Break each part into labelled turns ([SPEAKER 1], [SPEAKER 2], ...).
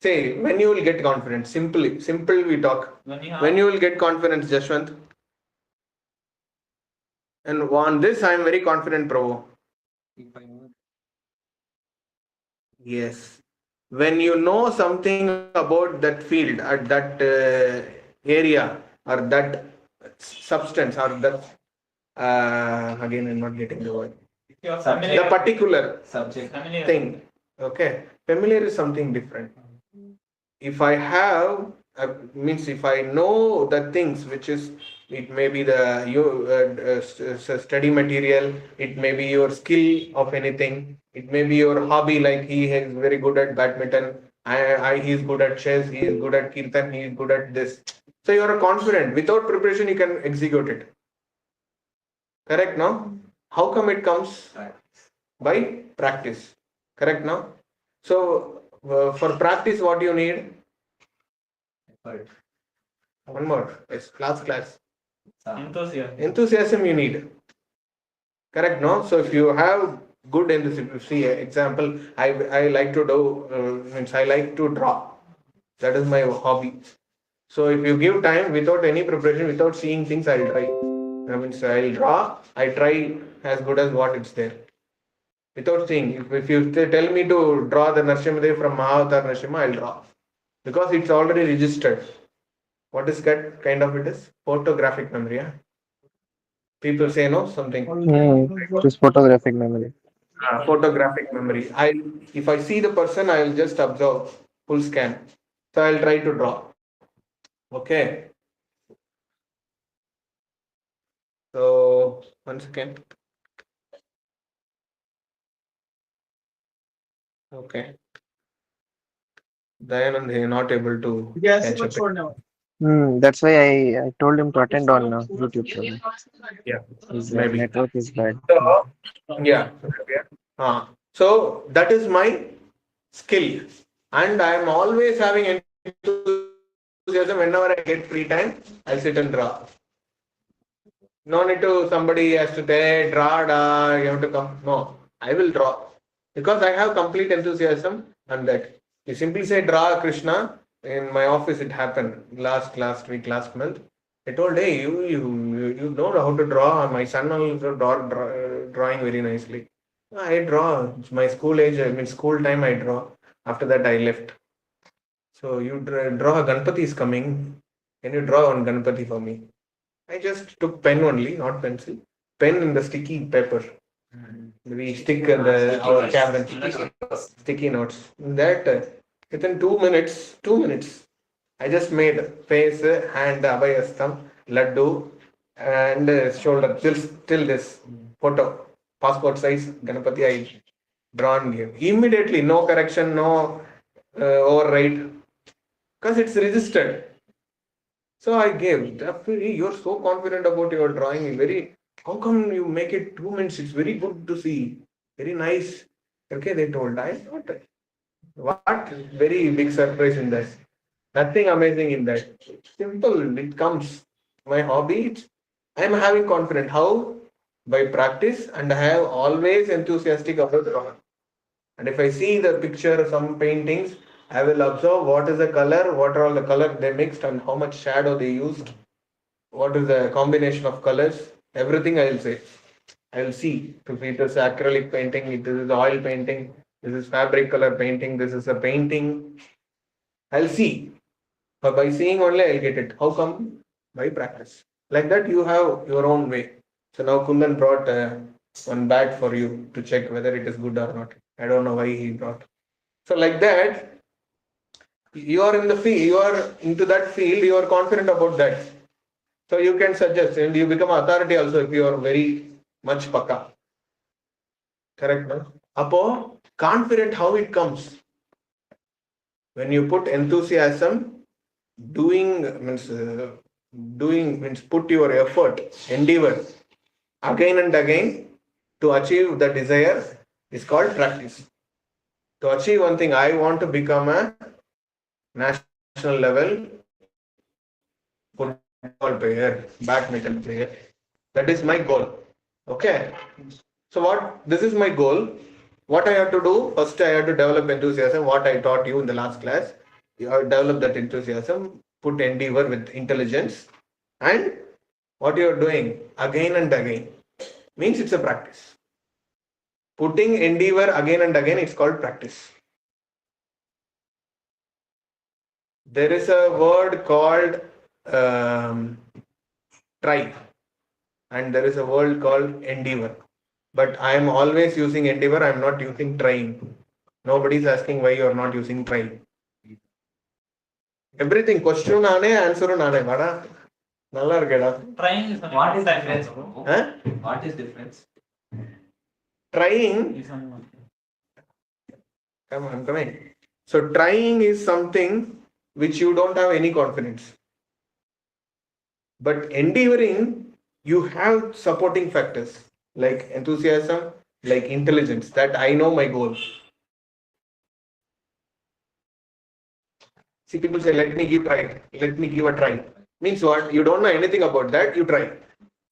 [SPEAKER 1] Say, when you will get confidence? Simple we talk. When you will get confidence, Jashwant? And on this, I am very confident, Prabhu. Yes. When you know something about that field, at that area, or that substance, or that, again, I'm not getting the word. The particular subject thing. Okay. Familiar is something different. If I have, means if I know the things which is, it may be the study material, it may be your skill of anything, it may be your hobby, like he is very good at badminton, he is good at chess, he is good at kirtan, he is good at this. So you are confident. Without preparation, you can execute it. Correct, no? How come it comes? By practice. Correct, no? So for practice, what you need? One more. Yes, class. Enthusiasm you need. Correct, no? So if you have good enthusiasm, see example, I like to do, means I like to draw. That is my hobby. So if you give time without any preparation, without seeing things, I'll try. I mean, so I'll draw. I try as good as what it's there. Without seeing, if you tell me to draw the Narsimhadev from Mahavatar Narsimha, I'll draw. Because it's already registered. What is that kind of it is? Photographic memory. Yeah? People say no something.
[SPEAKER 2] Just photographic memory.
[SPEAKER 1] Photographic memory. If I see the person, I'll just observe full scan. So I'll try to draw. Okay. So once again. Okay. Dayanand is not able to catch up.
[SPEAKER 2] That's why I told him to attend on YouTube channel.
[SPEAKER 1] Yeah,
[SPEAKER 2] His
[SPEAKER 1] maybe.
[SPEAKER 2] network is bad.
[SPEAKER 1] So yeah. So that is my skill, and I am always having enthusiasm. Whenever I get free time, I'll sit and draw. No need to somebody has to say draw, you have to come. No, I will draw because I have complete enthusiasm and that. You simply say draw Krishna. In my office, it happened last week, last month. I told, hey, you know how to draw. My son also drawing very nicely. I draw. It's my school age. I mean, school time. I draw. After that, I left. So you draw Ganpati is coming. Can you draw on Ganpati for me? I just took pen only, not pencil. Pen in the sticky paper. We stick in our cabin. Sticky notes. That within 2 minutes, I just made face, hand, abhayastam, laddu, and shoulder. Till this photo, passport size Ganapati. I drawn here immediately. No correction, no overwrite, because it's registered. So I gave. You're so confident about your drawing. Very. How come you make it 2 minutes? It's very good to see. Very nice. Okay, they told. I thought, what very big surprise in that. Nothing amazing in that. Simple. It comes. My hobby. I am having confidence. How? By practice, and I have always enthusiastic about drawing. And if I see the picture, some paintings, I will observe what is the color, what are all the color they mixed, and how much shadow they used, what is the combination of colors, everything I will say. I will see if it is acrylic painting, if this is oil painting, this is fabric color painting, this is a painting. I'll see. But by seeing only I'll get it. How come? By practice. Like that you have your own way. So now Kundan brought one bag for you to check whether it is good or not. I don't know why he brought. So like that, you are in the field, you are into that field, you are confident about that. So you can suggest and you become authority also if you are very much pakka. Correct, no? Apo, confident how it comes. When you put enthusiasm, doing means put your effort, endeavor again and again to achieve the desire is called practice. To achieve one thing, I want to become a national level football player, badminton player. That is my goal. Okay. So what? This is my goal. What I have to do? First, I have to develop enthusiasm. What I taught you in the last class. You have to develop that enthusiasm, put endeavor with intelligence, and what you are doing again and again means it's a practice. Putting endeavor again and again, it's called practice. There is a word called try, and there is a word called endeavor. But I am always using endeavor, I am not using trying. Nobody is asking why you are not using try. Everything, question naane, answer naane. Vada. Nalla irukeda.
[SPEAKER 3] Trying is what is difference? What is difference?
[SPEAKER 1] Trying. Come on, come in. So trying is something which you don't have any confidence. But endeavoring, you have supporting factors like enthusiasm, like intelligence, that I know my goal. See, people say, let me give a try. Means what? You don't know anything about that, you try.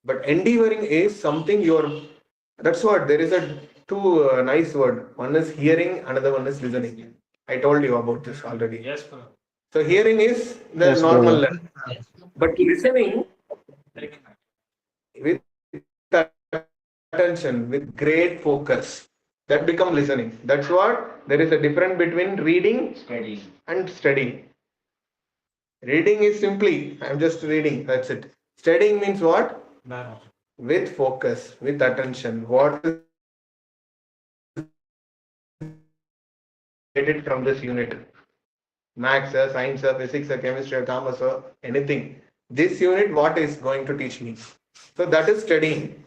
[SPEAKER 1] But endeavoring is something that's what, there is a two nice word. One is hearing, another one is listening. I told you about this already.
[SPEAKER 3] Yes, bro.
[SPEAKER 1] So hearing is the
[SPEAKER 2] Yes,
[SPEAKER 1] normal
[SPEAKER 2] bro.
[SPEAKER 1] level. But listening with attention, with great focus, that become listening. That's what, there is a difference between reading and studying. Reading is simply, I'm just reading, that's it. Studying means what? With focus, with attention. What is related from this unit? Maths, science, physics, chemistry, commerce, anything. This unit, what is going to teach me? So that is studying.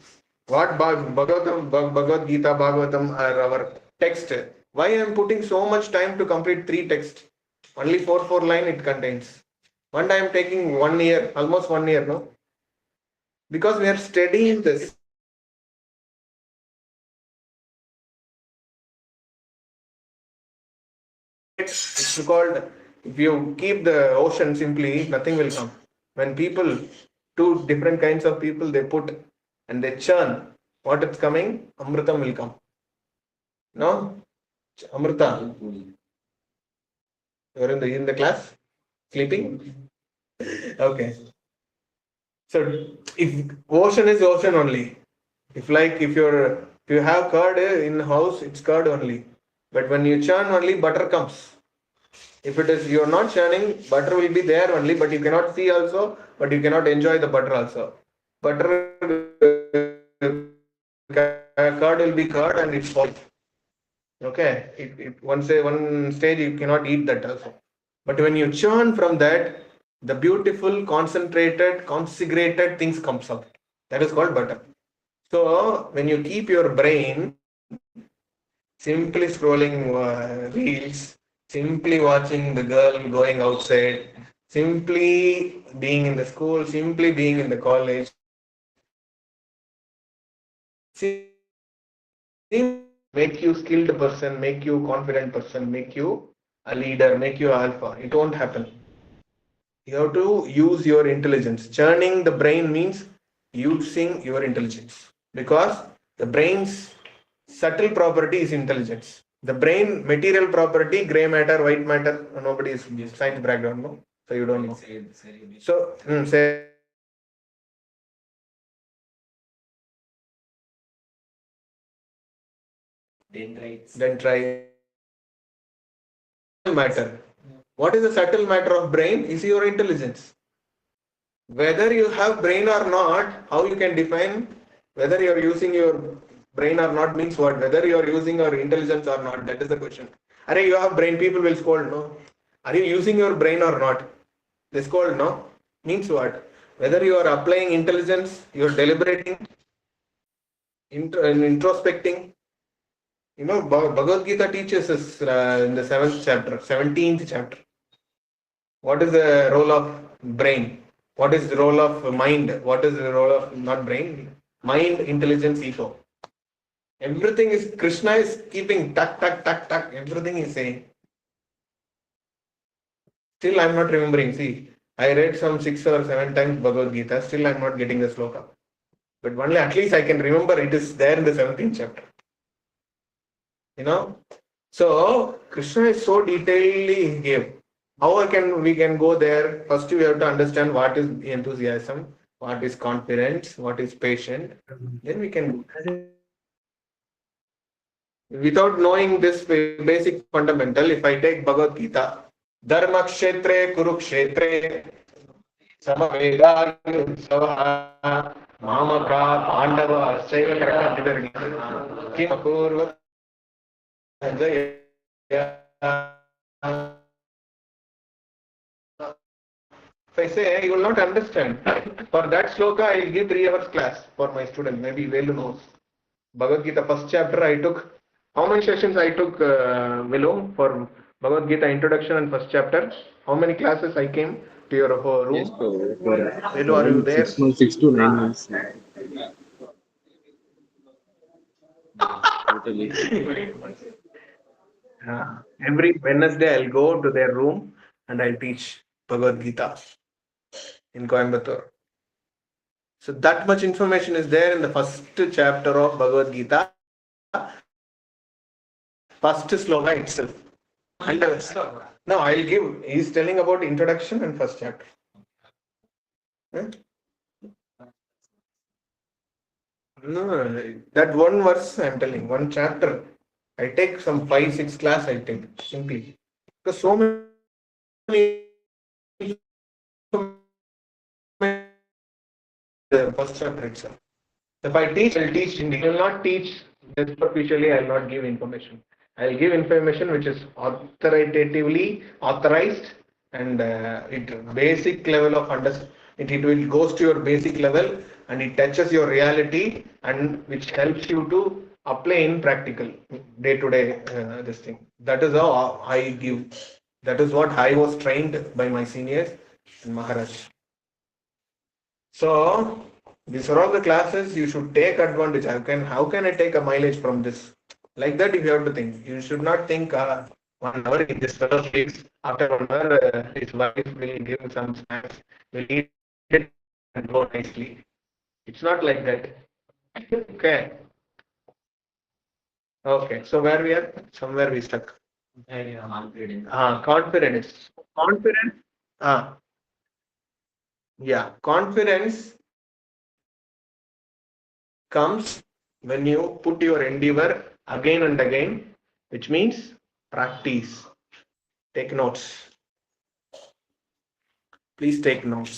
[SPEAKER 1] What Bhagavad Gita, Bhagavatam are our text. Why I am putting so much time to complete 3 texts? Only 4 line it contains. One time taking 1 year, almost 1 year, no? Because we are studying this. It's called, if you keep the ocean simply, nothing will come. When people, 2 different kinds of people, they put and they churn, what is coming? Amritam will come. No? Amrita. You're in the class? Sleeping? Okay. So if ocean is ocean only. If you have curd in house, it's curd only. But when you churn only, butter comes. If it is you're not churning, butter will be there only, but you cannot see also, but you cannot enjoy the butter also. Butter curd will be curd and it's spoiled. Okay, one stage you cannot eat that also. But when you churn from that, the beautiful, concentrated, consecrated things comes out. That is called butter. So when you keep your brain simply scrolling reels, simply watching the girl going outside, simply being in the school, simply being in the college, make you skilled person, make you confident person, make you a leader, make you alpha. It won't happen. You have to use your intelligence. Churning the brain means using your intelligence, because the brain's subtle property is intelligence. The brain material property, gray matter, white matter, nobody is science background, no? So you don't know. So say then try matter. What is the subtle matter of brain? Is your intelligence. Whether you have brain or not, how you can define whether you are using your brain or not means what? Whether you are using your intelligence or not, that is the question. Are you have brain, people will scold, no? Are you using your brain or not? They scold, no? Means what? Whether you are applying intelligence, you are deliberating, introspecting. You know, Bhagavad Gita teaches us in the 7th chapter, 17th chapter. What is the role of brain? What is the role of mind? What is the role of not brain? Mind, intelligence, ego. Everything is Krishna is keeping tuck, tuck, tuck, tuck. Everything is saying. Still, I'm not remembering. See, I read some 6 or 7 times Bhagavad Gita. Still, I'm not getting the sloka. But only at least I can remember it is there in the 17th chapter. So Krishna is so detailedly he gave. How we can go there? First, we have to understand what is enthusiasm, what is confidence, what is patient. Then we can. Without knowing this basic fundamental, if I take Bhagavad Gita, Dharma Kshetre Kurukshetre Samaveda Mamaka Pandava Saiva Kim Apurva If I say you will not understand, for that sloka I will give 3 hours class for my student. Maybe Velu knows. Bhagavad Gita first chapter I took. How many sessions I took, Velu, for Bhagavad Gita introduction and first chapter? How many classes I came to your room?
[SPEAKER 4] Yes, for
[SPEAKER 1] Velu, are you
[SPEAKER 4] around
[SPEAKER 1] there?
[SPEAKER 4] 6 months, 6 to 9 months. Totally.
[SPEAKER 1] Every Wednesday I'll go to their room and I'll teach Bhagavad Gita in Coimbatore. So that much information is there in the first chapter of Bhagavad Gita, first sloka itself. And no, I'll give. He's telling about introduction and first chapter. No, that one verse I'm telling, one chapter. I take some 5-6 class. I take simply because so many the first chapter itself. If I teach, I'll teach in detail. I will not teach superficially. I'll not give information. I'll give information which is authoritatively authorized and it basic level of understanding. It will goes to your basic level and it touches your reality and which helps you to apply in practical day to day this thing. That is how I give. That is what I was trained by my seniors in Maharashtra. So these are all the classes you should take advantage. How can I take a mileage from this? Like that, if you have to think, you should not think 1 hour in this fellow sleeps. After 1 hour, his wife will give some snacks, will eat it and go nicely. It's not like that. Okay. Okay. So where we are? Somewhere we stuck.
[SPEAKER 3] Confidence.
[SPEAKER 1] Confidence. Confidence. Ah, yeah. Confidence comes when you put your endeavor again and again, which means practice. Take notes. Please take notes.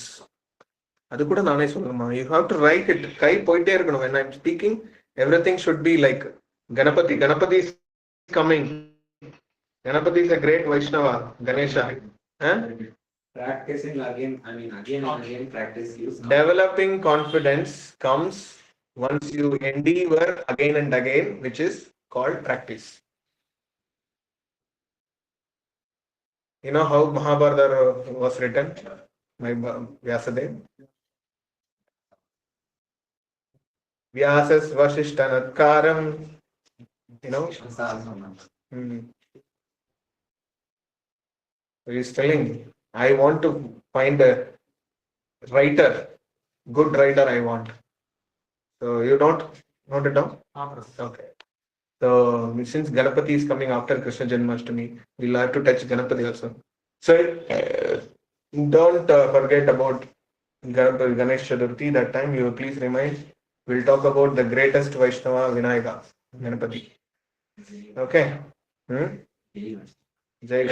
[SPEAKER 1] அது கூட நானே சொல்லணுமா? You have to write it. கை போயிட்டே இருக்கணும். When I'm speaking, everything should be like Ganapati. Ganapati is coming. Ganapati is a great Vaishnava. Ganesha. Huh?
[SPEAKER 3] Practicing again, again and again practice gives
[SPEAKER 1] Developing confidence comes once you endeavor again and again, which is called practice. You know how Mahabharata was written by Vyasadeva? Vyasas Vasishtanatkaram. You know? He's telling, I want to find a writer, good writer I want. So you don't note it down? Okay. So since Ganapati is coming after Krishna Janmashtami, we'll have to touch Ganapati also. So don't forget about Ganesh Chaturthi. That time you will please remind. We'll talk about the greatest Vaishnava Vinayaka, Ganapati. Okay. Jai.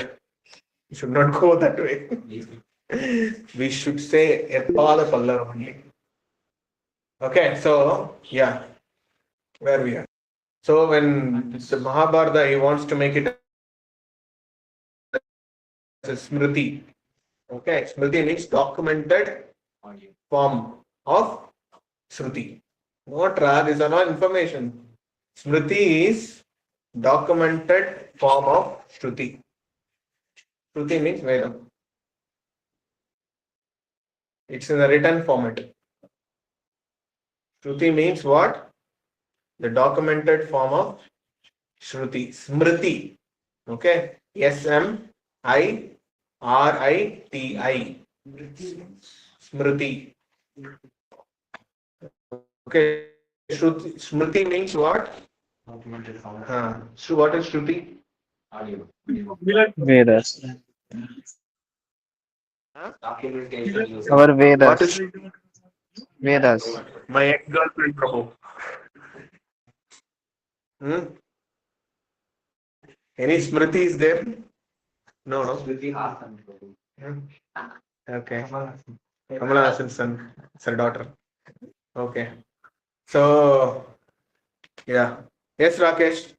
[SPEAKER 1] You should not go that way. We should say Eppada Pallara only. Okay, so yeah, where we are. So when the Mahabharata, he wants to make it as a Smriti. Okay, Smriti means documented form of Shruti. Not Ra, these are not information. Smriti is documented form of Shruti. Shruti means Vedam. It's in a written format. Shruti means what? The documented form of Shruti. Smriti. Okay. Smriti. Smriti. Okay. Smriti means what? So what is Shruti?
[SPEAKER 3] Audio.
[SPEAKER 2] Vedas.
[SPEAKER 3] Documentation using.
[SPEAKER 2] Our
[SPEAKER 1] What
[SPEAKER 2] Vedas.
[SPEAKER 1] is
[SPEAKER 2] Vedas.
[SPEAKER 1] my ex-girlfriend, Prabhu? Hmm? Any Smritis there? No, no.
[SPEAKER 3] Shruti Hassan.
[SPEAKER 1] Hmm. Okay. Kamala Hassan's son, it's her daughter. Okay. So, yeah. Yes, Rakesh,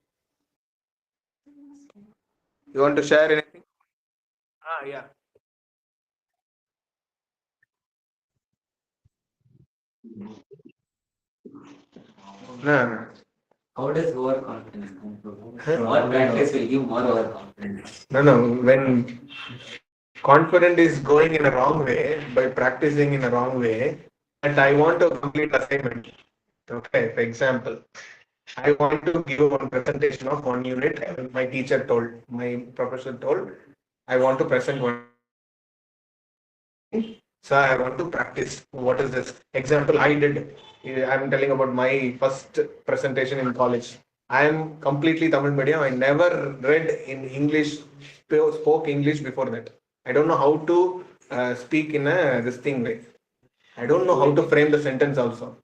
[SPEAKER 1] you want to share anything? Yeah. No,
[SPEAKER 3] How does overconfidence come from?
[SPEAKER 1] Huh?
[SPEAKER 3] More practice will give more overconfidence.
[SPEAKER 1] no. When confident is going in a wrong way, by practicing in a wrong way, and I want to complete assignment. Okay, for example, I want to give one presentation of one unit. My teacher told, my professor told, I want to present one thing. So I want to practice. What is this? Example I did. I'm telling about my first presentation in college. I am completely Tamil medium. I never read in English, spoke English before that. I don't know how to speak in a this thing way. I don't know how to frame the sentence also.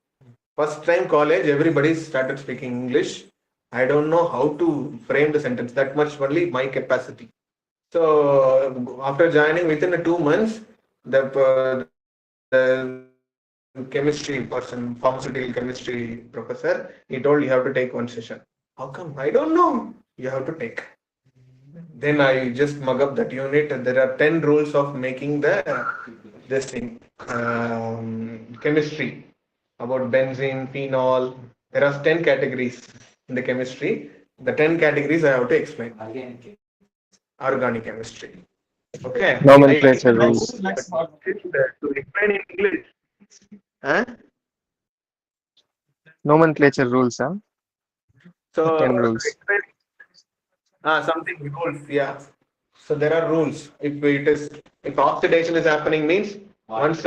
[SPEAKER 1] First time college, everybody started speaking English. I don't know how to frame the sentence. That much only my capacity. So after joining within 2 months, the chemistry person, pharmaceutical chemistry professor, he told you have to take one session. How come? I don't know. You have to take. Then I just mug up that unit. And there are 10 rules of making the this thing chemistry about benzene, phenol. There are 10 categories in the chemistry. The 10 categories I have to explain.
[SPEAKER 3] Organic.
[SPEAKER 1] Organic chemistry. Okay. I
[SPEAKER 2] Nomenclature
[SPEAKER 1] know
[SPEAKER 2] rules.
[SPEAKER 1] to explain in English. Huh?
[SPEAKER 2] Nomenclature rules, huh?
[SPEAKER 1] So
[SPEAKER 2] 10
[SPEAKER 1] to
[SPEAKER 2] rules.
[SPEAKER 1] explain something rules, yeah. So there are rules. If oxidation is happening means once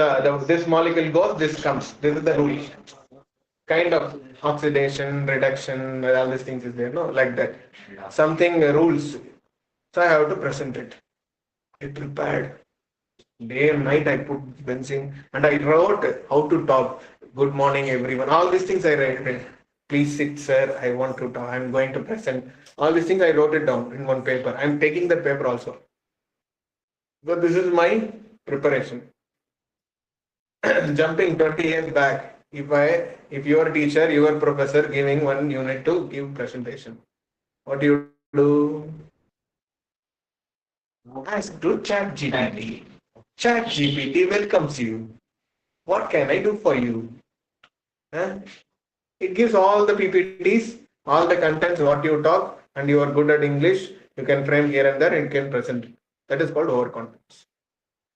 [SPEAKER 1] this molecule goes, this comes. This is the rule. Kind of oxidation, reduction, all these things is there, no, like that. Something rules. So I have to present it. I prepared. Day and night I put benzene and I wrote how to talk. Good morning, everyone. All these things I write. Please sit, sir. I want to talk. I'm going to present. All these things I wrote it down in one paper. I'm taking that paper also. So this is my preparation. Jumping 20 years back, if your teacher, your professor giving one unit to give presentation, what do you do? Ask to chat GPT. Chat GPT welcomes you. What can I do for you? Huh? It gives all the PPTs, all the contents, what you talk, and you are good at English. You can frame here and there and can present it. That is called overconfidence.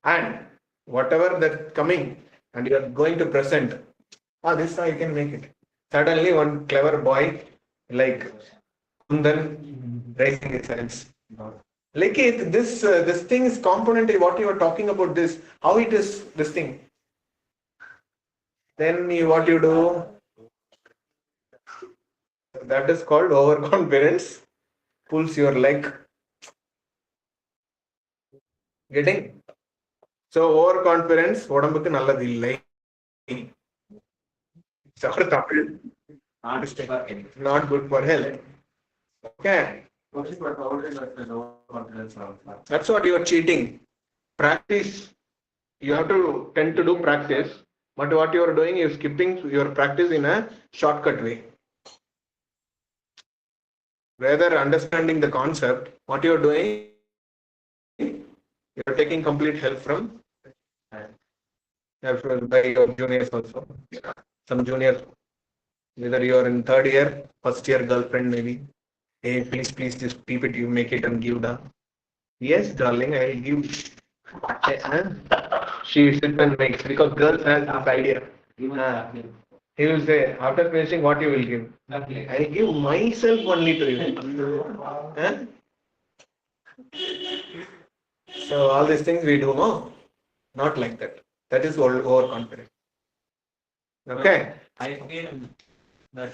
[SPEAKER 1] And whatever that coming, and you are going to present, this how you can make it. Suddenly, one clever boy like Kundan raising his hands. Like this thing is component. What you are talking about this, how it is this thing. Then what you do, that is called overconfidence. Pulls your leg. Getting? So overconfidence உடம்புக்கு நல்லது இல்லை. Sorry, Tamil. Not good for health. Okay. That's what you are cheating. Practice. You have to tend to do practice. But what you are doing is skipping your practice in a shortcut way. Rather understanding the concept, what you are doing, you are taking complete help from by your juniors also. Some junior, whether you are in third year, first year girlfriend maybe. Hey, please, this PPT you make it and give the. Yes, darling, I will give. She sit and makes because girls has this idea. He will say after finishing what you will give. I give myself only to you. Huh? So all these things we do no, not like that. That is overconfident. Okay.
[SPEAKER 3] I feel that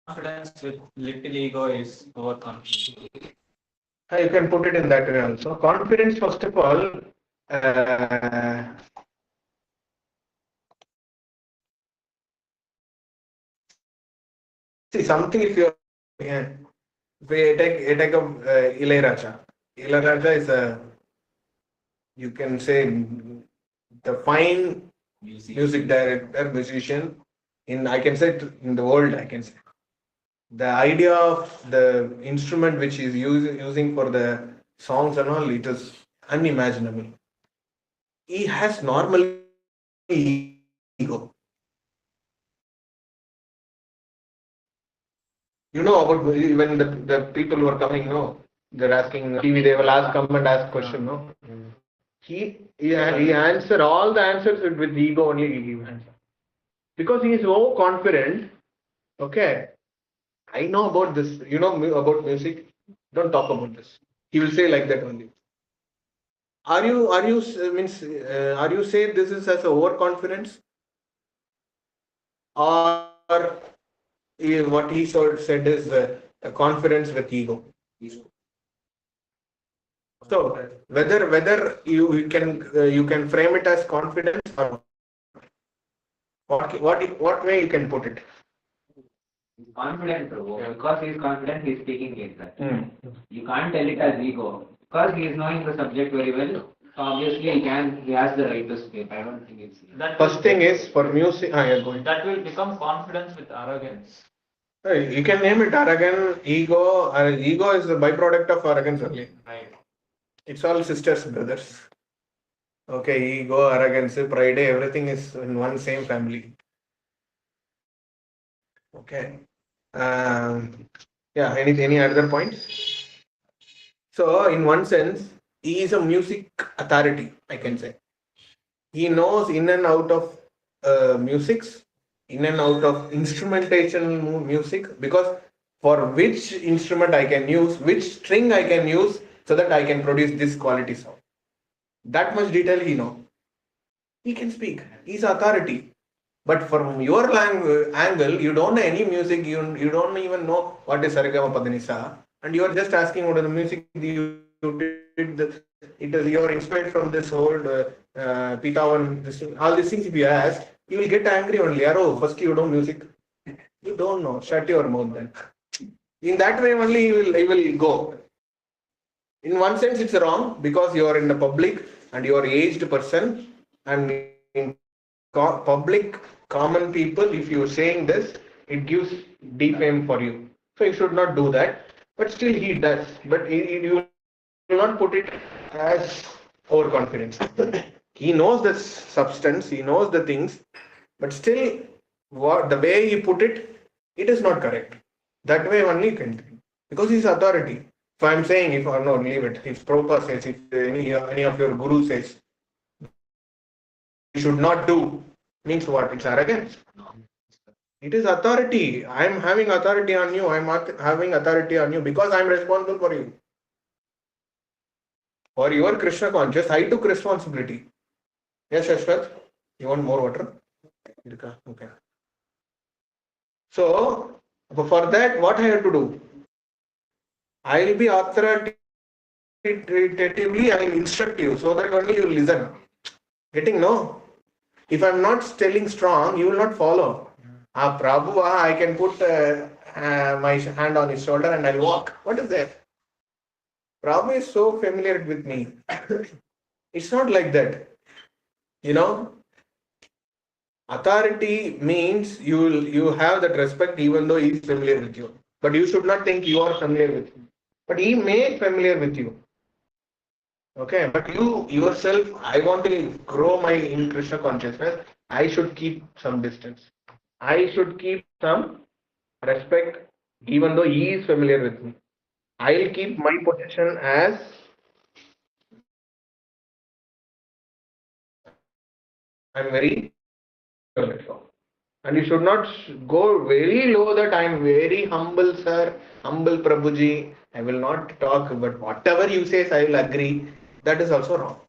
[SPEAKER 3] confidence with little ego is overconfidence.
[SPEAKER 1] You can put it in that way also. Confidence, first of all, uh, see something if you're, yeah, take a Ilayaraja. Ilayaraja is a, you can say, the fine music director, musician in, I can say, in the world, I can say. The idea of the instrument which he's using for the songs and all, it is unimaginable. He has normal ego. You know about when the people who are coming, no, they're asking TV, they will ask, come and ask question, no. He answer all the answers with ego only. He give answer because he is so confident. Okay, I know about this. You know about music. Don't talk about this. He will say like that only. Are you saying this is as a overconfidence, or what he said is a confidence with ego? So whether you can frame it as confidence or what way you can put it.
[SPEAKER 5] He's confident, bro. Because he's confident, he's speaking like that. You can't tell it as ego because he is knowing the subject very well. So obviously, he has the right to speak. I don't think it's
[SPEAKER 3] That
[SPEAKER 1] First thing is for music. Yeah, go ahead.
[SPEAKER 3] that will become confidence with arrogance.
[SPEAKER 1] You can name it arrogant, ego. Ego is the byproduct of arrogance only.
[SPEAKER 3] Right.
[SPEAKER 1] It's all sisters, brothers. Okay, ego, arrogance, pride, everything is in one same family. Okay. Yeah, any other points? So, in one sense, he is a music authority, I can say. He knows in and out of musics, in and out of instrumentation music, because for which instrument I can use, which string I can use, so that I can produce this quality sound. That much detail he know. He can speak. He's authority. But from your angle, you don't know any music. You don't even know what is Sarigama Padanisa, and you are just asking what is the music you did. It is you are inspired from this old Pitawan. All these things. If you ask, you will get angry only. Oh, first you don't know music. You don't know. Shut your mouth then. In that way only he will go. In one sense, it's wrong because you are in the public and you are aged person, and in public common people, if you are saying this, it gives defame for you. So you should not do that. But still he does. But you will not put it as overconfidence. He knows the substance, he knows the things, but still the way he put it, it is not correct. That way only you can do. Because he's authority. If I'm saying, if or no, leave it. If Prabhupada says, if any of your guru says, you should not do, means what? It's arrogance. It is authority. I'm having authority on you. I'm having authority on you because I'm responsible for you. For your Krishna conscious, I took responsibility. Yes, Ashwath? You want more water? Okay. So, for that, what I have to do? I will be authoritatively, I will instruct you so that only you will listen. Getting no? If I'm not telling strong, you will not follow. Prabhu, I can put my hand on his shoulder and I'll walk. What is that? Prabhu is so familiar with me. It's not like that. You know, authority means you have that respect even though he is familiar with you. But you should not think you are familiar with him. But he may be familiar with you. Okay, but you yourself, I want to grow my in Krishna consciousness. I should keep some distance. I should keep some respect, even though he is familiar with me. I'll keep my position as I'm very sure. And you should not go very low that I'm very humble, sir, humble Prabhuji. I will not talk, but whatever you say, I will agree. That is also wrong.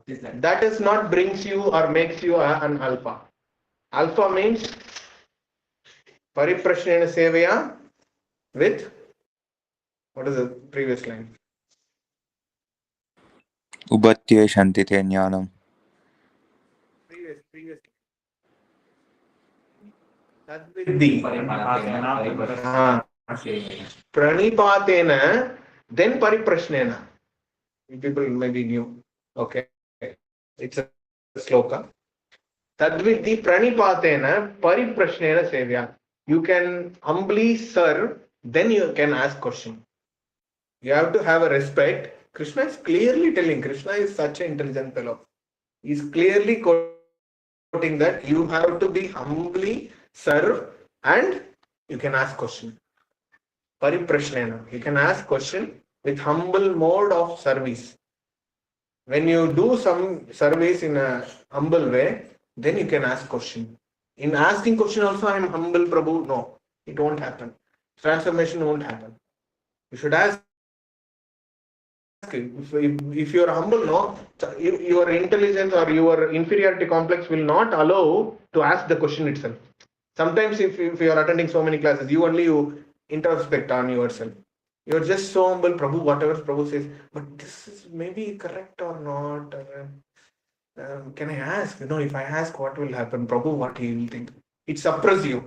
[SPEAKER 5] what is that?
[SPEAKER 1] That is not brings you or makes you an alpha. Alpha means Pariprashnena sevaya with, what is the previous line?
[SPEAKER 6] Ubatye shantite jnanam.
[SPEAKER 1] Previous. Tadvidhi. Pranipatena, then pariprashnena. People maybe knew. Okay. It's a sloka. Tadvidhi pranipatena pariprashnena sevya. You can humbly serve, then you can ask question. You have to have a respect. Krishna is clearly telling, Krishna is such an intelligent fellow. He is clearly quoting that you have to be humbly serve and you can ask question. Pariprashnena. You can ask question with humble mode of service. When you do some service in a humble way, then you can ask question. In asking question also, I am humble, Prabhu. No, it won't happen. Transformation won't happen. You should ask. If you are humble, no, your intelligence or your inferiority complex will not allow to ask the question itself. Sometimes if you are attending so many classes, you introspect on yourself. You're just so humble, Prabhu, whatever Prabhu says, but this is maybe correct or not. Can I ask? If I ask, what will happen? Prabhu, what he will think? It suppresses you.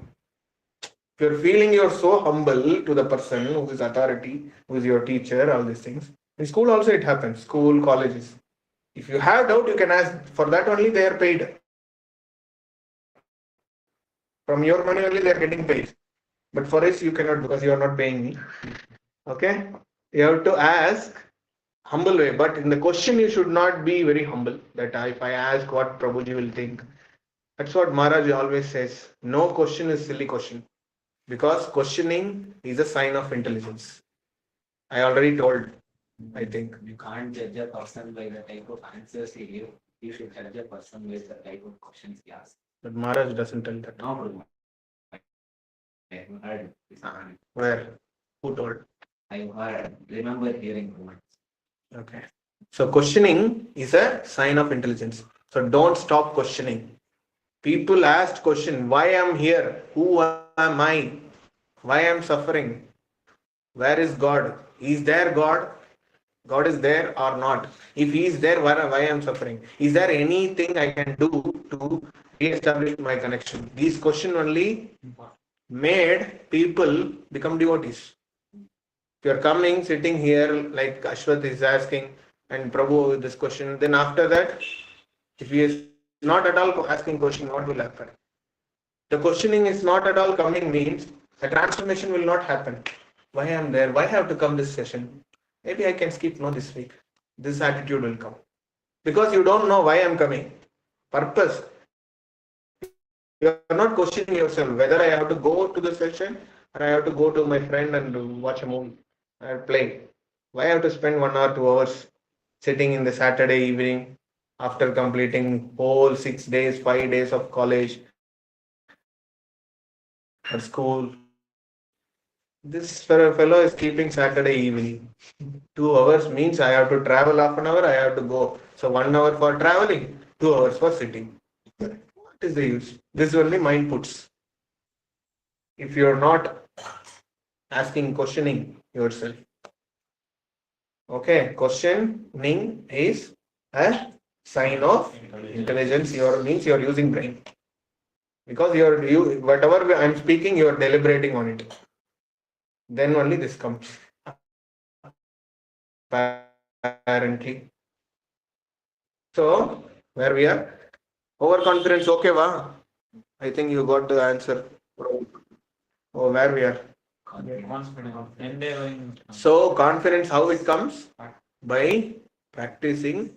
[SPEAKER 1] If you're feeling you're so humble to the person who is authority, who is your teacher, all these things. In school also it happens, school, colleges. If you have doubt, you can ask. For that only they are paid. From your money only they are getting paid. But for us, you cannot because you are not paying me. Okay? You have to ask humble way. But in the question, you should not be very humble. That if I ask what Prabhuji will think. That's what Maharaj always says. No question is silly question. Because questioning is a sign of intelligence. I already told, I think.
[SPEAKER 5] You can't judge a person by the type of answers he gives. You should judge a person with the type of questions he asks.
[SPEAKER 1] But Maharaj doesn't tell that.
[SPEAKER 5] No problem. I heard.
[SPEAKER 1] Where? Who told?
[SPEAKER 5] I heard. Remember hearing words.
[SPEAKER 1] Okay. So questioning is a sign of intelligence. So don't stop questioning. People asked question, why am here? Who am I? Why am suffering? Where is God? Is there God? God is there or not? If he is there, why I am suffering? Is there anything I can do to re-establish my connection? These questions only made people become devotees. If you are coming, sitting here like Ashwath is asking and Prabhu this question, then after that, if he is not at all asking question, what will happen? The questioning is not at all coming means the transformation will not happen. Why I am there? Why I have to come this session? Maybe I can skip this week. This attitude will come. Because you don't know why I am coming. Purpose. You are not questioning yourself whether I have to go to the session or I have to go to my friend and watch a movie or play. Why I have to spend 1 hour, 2 hours sitting in the Saturday evening after completing whole 6 days, 5 days of college or school. This fellow is keeping Saturday evening. 2 hours means I have to travel half an hour, I have to go. So 1 hour for traveling, 2 hours for sitting. What is the use? This only mind puts. If you are not asking, questioning yourself. Okay, questioning is a sign of intelligence. Means you are using brain. Because whatever I am speaking, you are deliberating on it. Then only this comes. Apparently. So, where we are? Overconfidence, okay, va? I think you got the answer. Oh, where we are? So, confidence, how it comes? By practicing,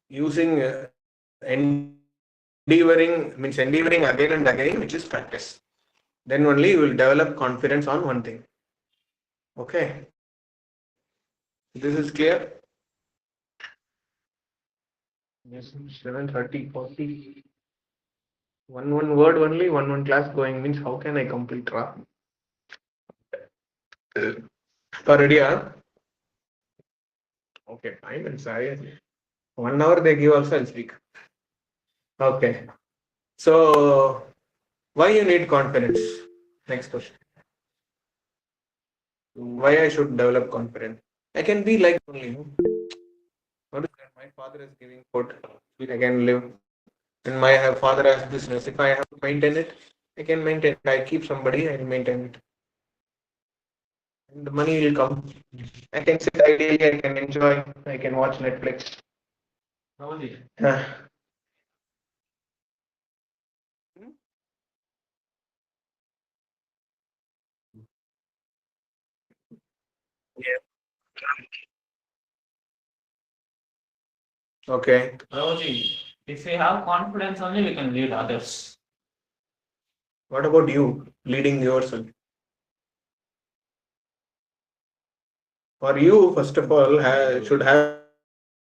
[SPEAKER 1] using, endeavoring again and again, which is practice. Then only you will develop confidence on one thing. Okay. This is clear? Yes, 7:30, 40. One word only, one class going means how can I complete Ra? Ready, huh? Okay, time and size. 1 hour they give also, I'll speak. Okay. So Why you need confidence? Next question. Why I should develop confidence? I can be like only. What is that? My father is giving food. I can live. And my father has business. If I have to maintain it, I can maintain it. I keep somebody, I will maintain it. And the money will come. I can sit ideally, I can enjoy, I can watch Netflix. Yeah. Okay.
[SPEAKER 3] Ramaji, if we have confidence only, we can lead others.
[SPEAKER 1] What about you leading yourself? For you, first of all, should have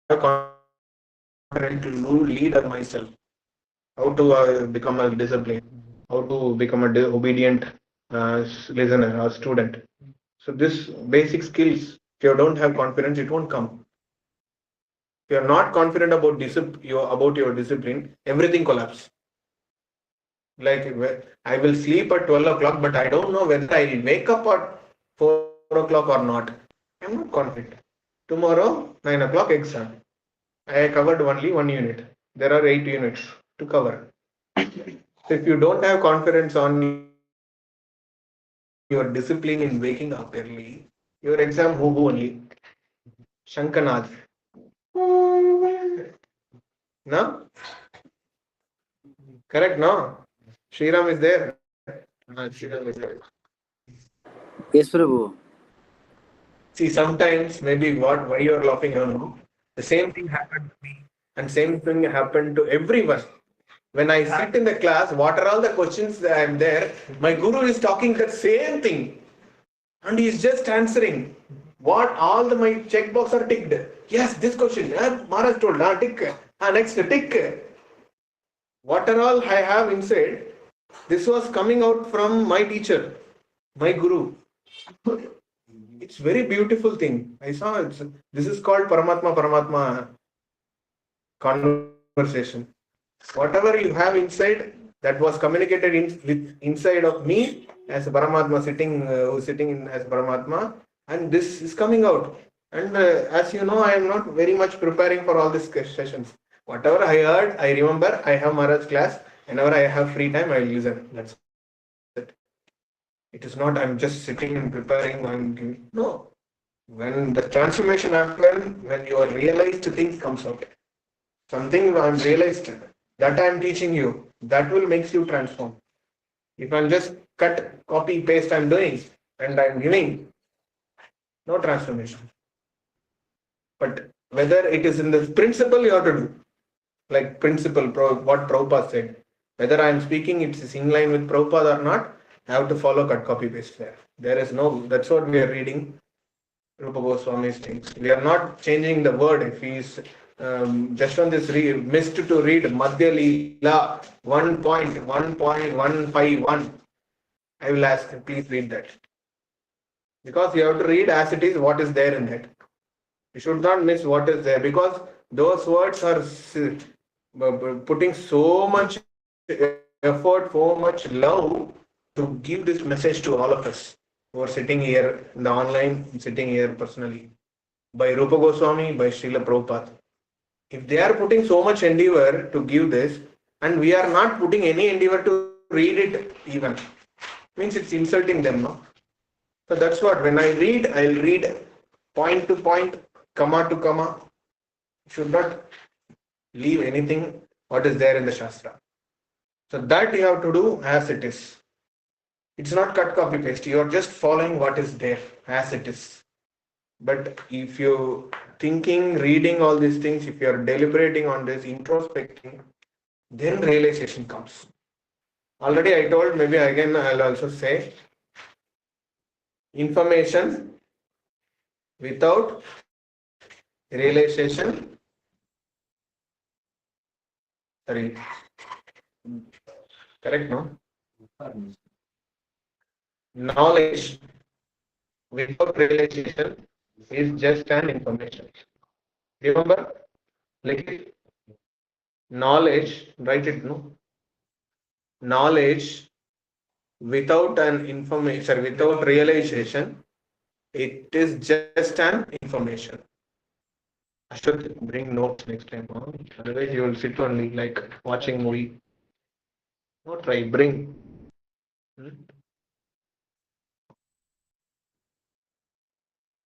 [SPEAKER 1] confidence to lead myself. How to become a disciplined, how to become a obedient listener or student. So this basic skills, if you don't have confidence, it won't come. If you are not confident about your discipline, everything collapses. Like I will sleep at 12 o'clock, but I don't know whether I will wake up at 4 o'clock or not. I'm not confident. Tomorrow, 9 o'clock exam. I covered only one unit. There are 8 units to cover. So if you don't have confidence on your discipline in waking up early, your exam who only. Shankanath. No? Correct, no? Shriram is there. Shriram is there.
[SPEAKER 7] Yes, Prabhu.
[SPEAKER 1] See, sometimes maybe why you're laughing, I don't know. The same thing happened to me, and same thing happened to everyone. When I sit in the class, what are all the questions that I'm there? My guru is talking the same thing, and he's just answering. What all my checkbox are ticked. Yes, this question. Maharaj told, tick. Next, tick. What are all I have inside? This was coming out from my teacher, my guru. It's very beautiful thing. I saw it. This is called Paramatma conversation. Whatever you have inside that was communicated inside of me as a Paramatma who's sitting in as Paramatma, and this is coming out. And as you know, I am not very much preparing for all these sessions. Whatever I heard, I remember. I have Maharaj class. Whenever I have free time, I will listen. That's it. It is not I'm just sitting and preparing. No. When the transformation happens, when your realized things comes out, something I'm realized that I'm teaching you, that will makes you transform. If I'm just cut, copy, paste I'm doing and I'm giving, no transformation. But whether it is in the principle you have to do, like principle, what Prabhupada said, whether I'm speaking it's in line with Prabhupada or not, I have to follow cut, copy, paste there. There is no, that's what we are reading. Rupa Goswami's things. We are not changing the word. If he is just on this missed to read Madhya Leela 1.1.151, I will ask, please read that. Because you have to read as it is what is there in that. You should not miss what is there because those words are putting so much effort, so much love to give this message to all of us who are sitting here in the online, sitting here personally, by Rupa Goswami, by Srila Prabhupada. If they are putting so much endeavor to give this, and we are not putting any endeavor to read it even, means it's insulting them, no? So that's what, when I read, I'll read point to point, comma to comma. Should not leave anything what is there in the Shastra. So that you have to do as it is. It's not cut, copy, paste. You are just following what is there as it is. But if you thinking, reading all these things, if you are deliberating on this, introspecting, then realization comes. Already I told, maybe again I'll also say, information without realization, sorry, correct, no? Knowledge without realization is just an information. Remember, like knowledge, write it, no? knowledge without an information, without realization, it is just an information. I should bring notes next time. Huh? Otherwise, you will sit only like watching movie. No, try bring. Hmm?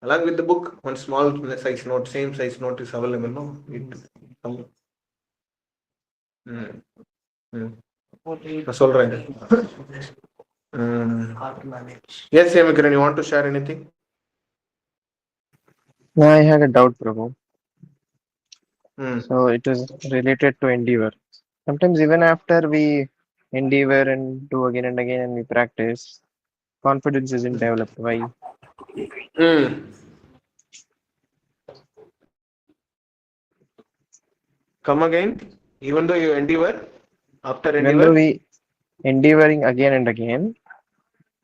[SPEAKER 1] Along with the book, one small size note, same size note is available. No, it. நான் சொல்றேன். Yes, Hemikaran, you want to share anything?
[SPEAKER 2] No, I had a doubt, Prabhu.
[SPEAKER 1] Hmm.
[SPEAKER 2] So it is related to endeavor. Sometimes even after we endeavor and do again and again and we practice, confidence isn't developed. Why?
[SPEAKER 1] Hmm. Come again. Even though you endeavor, after
[SPEAKER 2] Even though
[SPEAKER 1] endeavor.
[SPEAKER 2] we endeavoring again and again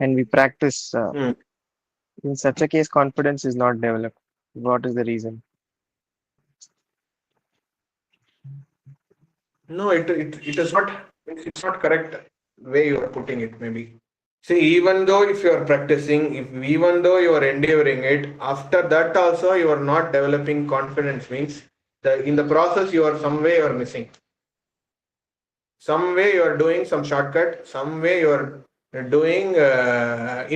[SPEAKER 2] and we practice,
[SPEAKER 1] Hmm.
[SPEAKER 2] in such a case, confidence is not developed. What is the reason?
[SPEAKER 1] No, it is not. It's not correct way you are putting it. Maybe. See, even though if you are practicing, even though you are endeavoring it, after that also you are not developing confidence. Means in the process you are some way you are missing. Some way you are doing some shortcut. Some way you are doing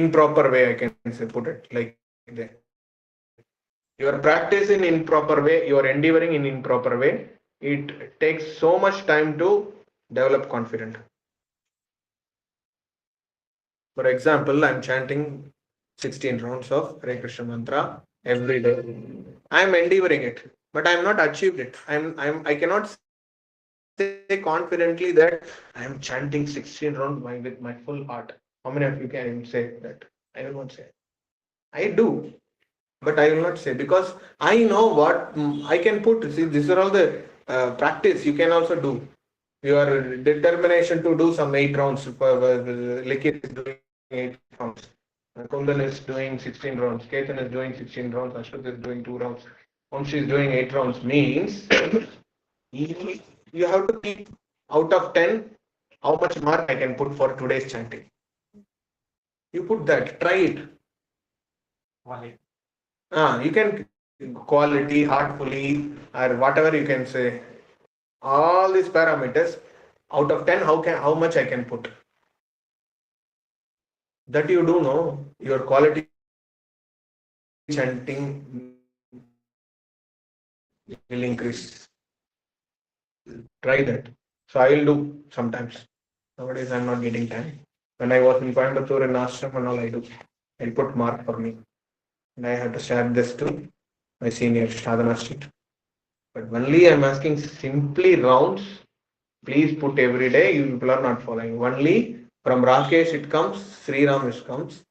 [SPEAKER 1] improper way. I can say put it like that. You are practicing in improper way. You are endeavoring in improper way. It takes so much time to develop confidence. For example, I'm chanting 16 rounds of Hare Krishna mantra every day. I'm endeavoring it, but I'm not achieved it. I cannot say confidently that I'm chanting 16 rounds with my full heart. How many of you can say that? I will not say. I do, but I will not say because I know what I can put. See, these are all the practice you can also do. Your determination to do some 8 rounds. Likit is doing 8 rounds. Kundan is doing 16 rounds. Ketan is doing 16 rounds. Ashwat is doing 2 rounds. Once is doing 8 rounds means you have to keep out of 10 how much mark I can put for today's chanting. You put that, try it. You can quality, heartfully, or whatever you can say. All these parameters out of 10, how much I can put. That you do know, your quality chanting will increase. Try that. So I will do sometimes. Nowadays I'm not getting time. When I was in Coimbatore in ashram and all I do. I put mark for me. And I have to share this to my senior Sadhana Street. But only I'm asking simply rounds. Please put every day. You people are not following. Only from Rakesh it comes, Sri Ram it comes,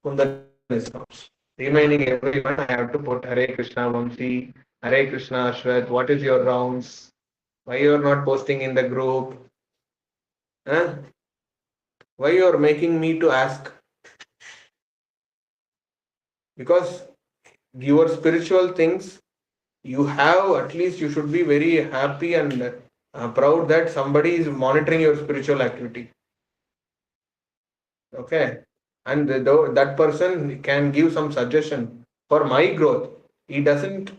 [SPEAKER 1] Kundan it comes. Remaining everyone, I have to put Hare Krishna Vamsi, Hare Krishna Ashwat. What is your rounds? Why you are not posting in the group? Huh? Why you are making me to ask? Because your spiritual things, you have at least you should be very happy and proud that somebody is monitoring your spiritual activity. Okay, and that person can give some suggestion for my growth. He doesn't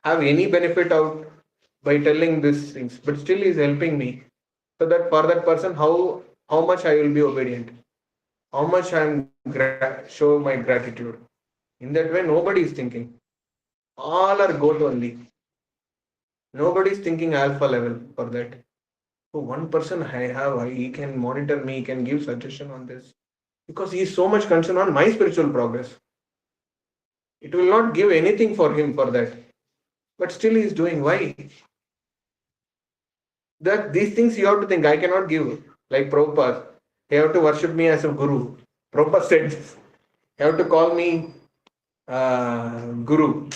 [SPEAKER 1] have any benefit out by telling these things, but still is helping me. So that for that person, how much I will be obedient, how much I am show my gratitude. In that way, nobody is thinking. All are good only. Nobody is thinking alpha level for that. So one person he can monitor me, he can give suggestion on this because he is so much concerned on my spiritual progress. It will not give anything for him for that. But still he is doing. Why? That these things you have to think. I cannot give. Like Prabhupada. You have to worship me as a guru. Prabhupada said this. You have to call me guru.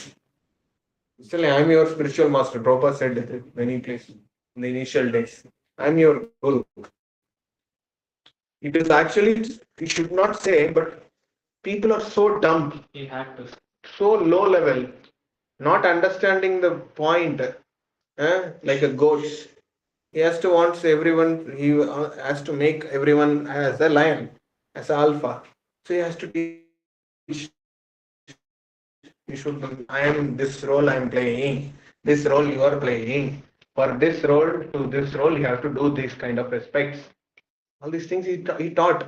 [SPEAKER 1] Still, I am your spiritual master. Prabhupada said it in many places in the initial days. I am your guru. It is actually, we should not say, but people are so dumb.
[SPEAKER 5] He had to.
[SPEAKER 1] So low level. Not understanding the point. Like a goats. He has to wants everyone. He has to make everyone as a lion, as an alpha. So he has to teach. You should. I am this role. I am playing. This role you are playing. For this role to this role, you have to do these kind of respects. All these things he taught.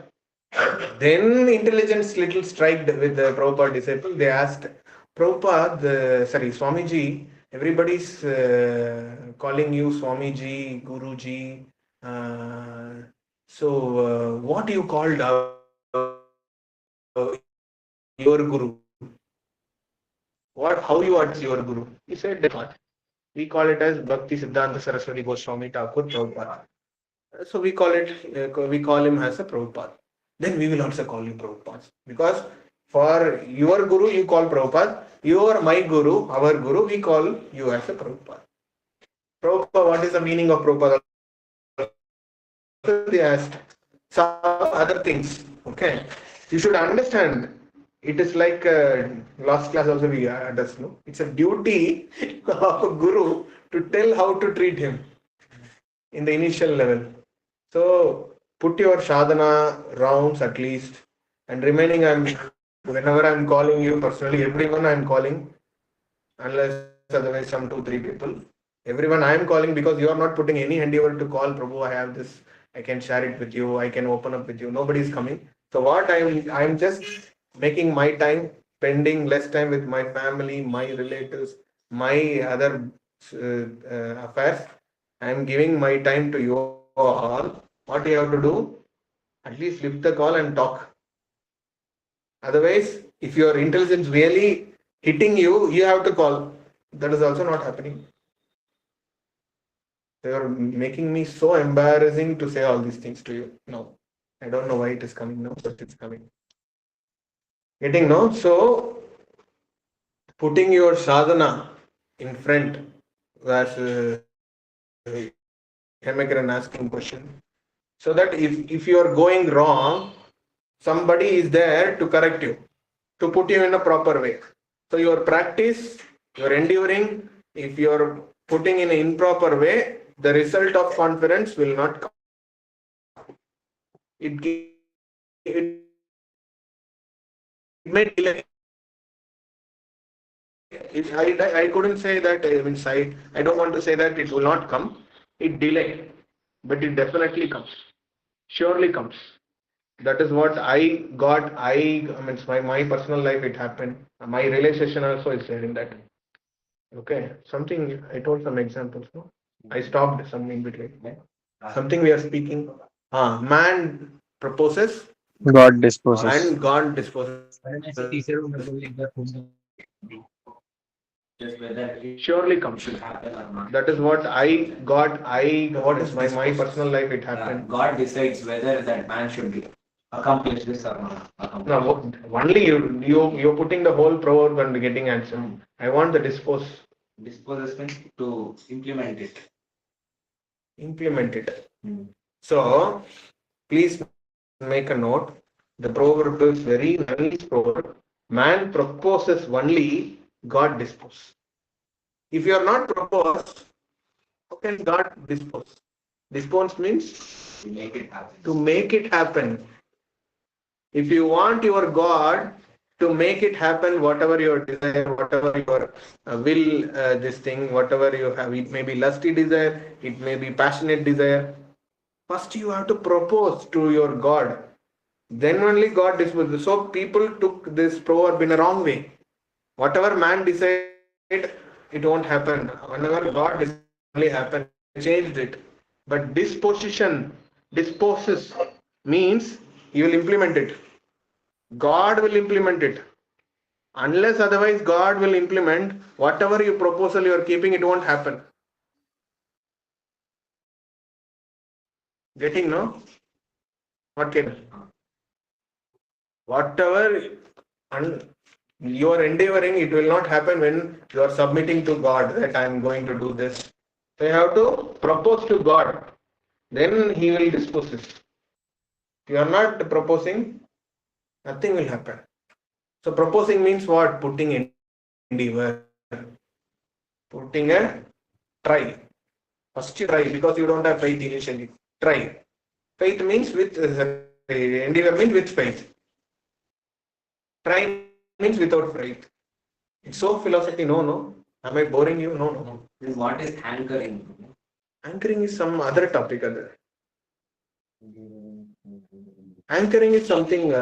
[SPEAKER 1] Then intelligence little striked with the Prabhupada disciple. They asked, Prabhupada, sorry, Swamiji, everybody's calling you Swamiji, Guruji. So, what you called your guru? How you are your guru? He said, we call it as Bhakti Siddhanta Saraswati Goswami Thakur Prabhupada. So we call him as a Prabhupada. Then we will also call you Prabhupada. Because for your guru, you call Prabhupada. You are my guru, our guru, we call you as a Prabhupada. Prabhupada, what is the meaning of Prabhupada? They asked some other things. Okay. You should understand. It is like last class also we understood. No? It's a duty of a guru to tell how to treat him in the initial level. So put your sadhana rounds at least, and remaining whenever I'm calling you personally, everyone I'm calling, unless otherwise some 2-3 people. Everyone I am calling because you are not putting any endeavor to call Prabhu. I have this. I can share it with you. I can open up with you. Nobody is coming. So what I'm just making my time, spending less time with my family, my relatives, my other affairs. I'm giving my time to you all. What you have to do? At least lift the call and talk. Otherwise, if your intelligence really hitting you, you have to call. That is also not happening. They are making me so embarrassing to say all these things to you. No, I don't know why it is coming now, but it's coming. Getting no? So, putting your sadhana in front as Hemakaran asking question. So that if you are going wrong, somebody is there to correct you, to put you in a proper way. So your practice, your enduring, if you are putting in an improper way, the result of confidence will not come. It may delay. I couldn't say that. I don't want to say that it will not come. It delay, but it definitely comes. Surely comes. That is what I got. I mean, my personal life. It happened. My realization also is there in that. Okay, something I told some examples. No, I stopped some in between. Something we are speaking. Man proposes
[SPEAKER 2] God disposes.
[SPEAKER 1] and God disposes.
[SPEAKER 3] Just whether it
[SPEAKER 1] Surely comes.
[SPEAKER 3] should happen or not.
[SPEAKER 1] That is what I got. What is my personal life? It happened.
[SPEAKER 3] God decides whether that man should accomplish this or not.
[SPEAKER 1] No, only you're putting the whole proverb and getting answer. I want the
[SPEAKER 3] Disposes means to implement it.
[SPEAKER 1] implement it. So please make a note. The proverb is very nice proverb. Man proposes only, God disposes. If you are not proposed, how can God dispose? Dispose means
[SPEAKER 3] To make it happen.
[SPEAKER 1] to make it happen. If you want your God to make it happen, whatever your desire, whatever your will, this thing, whatever you have, it may be lusty desire, it may be passionate desire. First, you have to propose to your God. Then only God disposes. So people took this proverb in a wrong way. Whatever man decide, it won't happen. Whenever God decides, it only happen. They changed it. But disposes means you will implement it. God will implement it. Unless otherwise God will implement whatever you proposal you are keeping, it won't happen. Getting no? What can? Whatever you are endeavoring, it will not happen when you are submitting to God that I am going to do this. So you have to propose to God. Then He will dispose it. If you are not proposing, nothing will happen. So proposing means what? Putting endeavor. Putting a try. First you try because you don't have faith initially. Try. Faith means with, endeavor means with faith. Try means without faith. It's so philosophy. No. Am I boring you? No.
[SPEAKER 5] Then what is anchoring?
[SPEAKER 1] Anchoring is some other topic. Anchoring is something,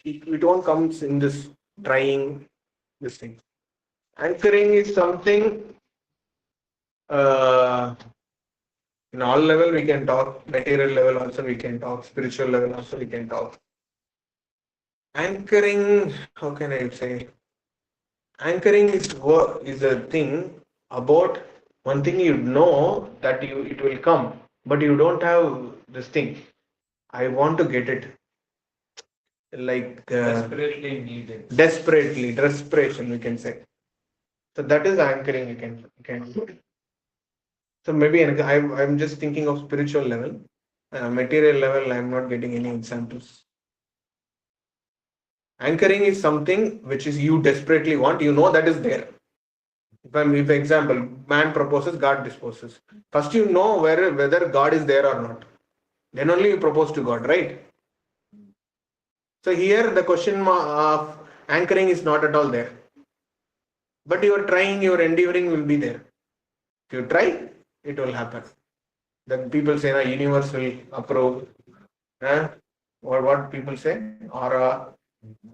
[SPEAKER 1] it won't come in this trying this thing. Anchoring is something, in all level we can talk, material level also we can talk, spiritual level also we can talk. Anchoring, how can I say? Anchoring is a thing about one thing you know that it will come, but you don't have this thing. I want to get it. Like
[SPEAKER 3] Desperately needed.
[SPEAKER 1] desperation we can say. So that is anchoring you can do. So maybe I'm just thinking of spiritual level. Material level, I'm not getting any examples. Anchoring is something which is you desperately want. You know that is there. If example, man proposes, God disposes. First you know whether God is there or not. Then only you propose to God, right? So here the question of anchoring is not at all there. But you are trying, your endeavoring will be there. If you try, it will happen. The people say the universe will approve. Or what people say? Aura